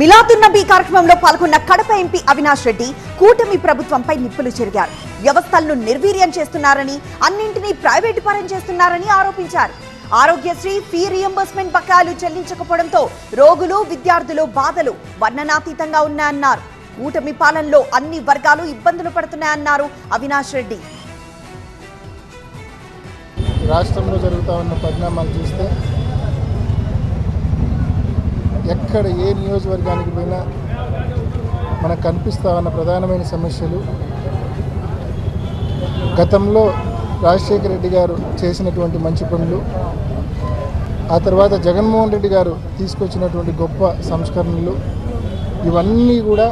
మిలాదున్నబీ కార్యక్రమంలో పాల్గొన్న కడప ఎంపీ అవినాష్ రెడ్డి కూటమి ప్రభుత్వంపై నిప్పులు చెరిగారు. వ్యవస్థలను నిర్వీర్యం చేస్తున్నారని, అన్నింటినీ ప్రైవేటు పరం చేస్తున్నారని ఆరోపించారు. ఆరోగ్యశ్రీ ఫీ రియంబర్స్మెంట్ బకాయిలు చెల్లించకపోవడంతో రోగులు, విద్యార్థులు బాధలు వర్ణనాతీతంగా ఉన్నాయన్నారు. కూటమి పాలనలో అన్ని వర్గాలు ఇబ్బందులు పడుతున్నాయన్నారు అవినాష్ రెడ్డి. రాష్ట్రంలో జరుగుతూ ఉన్న పరిణామాలు చూస్తే ఎక్కడ ఏ నియోజకవర్గానికి పోయినా మనకు కనిపిస్తూ ఉన్న ప్రధానమైన సమస్యలు గతంలో రాజశేఖర రెడ్డి గారు చేసినటువంటి మంచి పనులు, ఆ తర్వాత జగన్మోహన్ రెడ్డి గారు తీసుకొచ్చినటువంటి గొప్ప సంస్కరణలు, ఇవన్నీ కూడా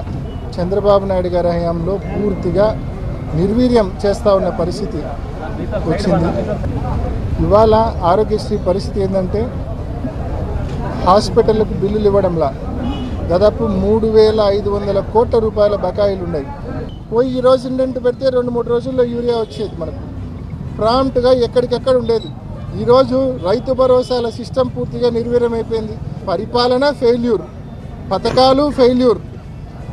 చంద్రబాబు నాయుడు గారి హయాంలో పూర్తిగా నిర్వీర్యం చేస్తూ ఉన్న పరిస్థితి వచ్చింది. ఇవాళ ఆరోగ్యశ్రీ పరిస్థితి ఏంటంటే హాస్పిటల్లకు బిల్లులు ఇవ్వడంలా దాదాపు 3,500 కోట్ల రూపాయల బకాయిలు ఉన్నాయి. పోయి ఈరోజు ఇండెంట్ పెడితే 2-3 రోజుల్లో యూరియా వచ్చేది, మనకు ప్రాంప్ట్గా ఎక్కడికక్కడ ఉండేది. ఈరోజు రైతు భరోసాల సిస్టమ్ పూర్తిగా నిర్వీర్యమైపోయింది. పరిపాలన ఫెయిల్యూర్, పథకాలు ఫెయిల్యూర్.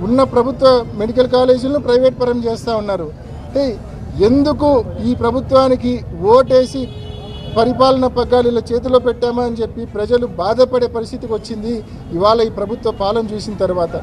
ఉన్న ప్రభుత్వ మెడికల్ కాలేజీలను ప్రైవేట్ పరం చేస్తూ ఉన్నారు. అంటే ఎందుకు ఈ ప్రభుత్వానికి ఓటేసి పరిపాలన పగ్గాలు ఇలా చేతిలో పెట్టామా అని చెప్పి ప్రజలు బాధపడే పరిస్థితికి వచ్చింది ఇవాళ ఈ ప్రభుత్వ పాలన చూసిన తర్వాత.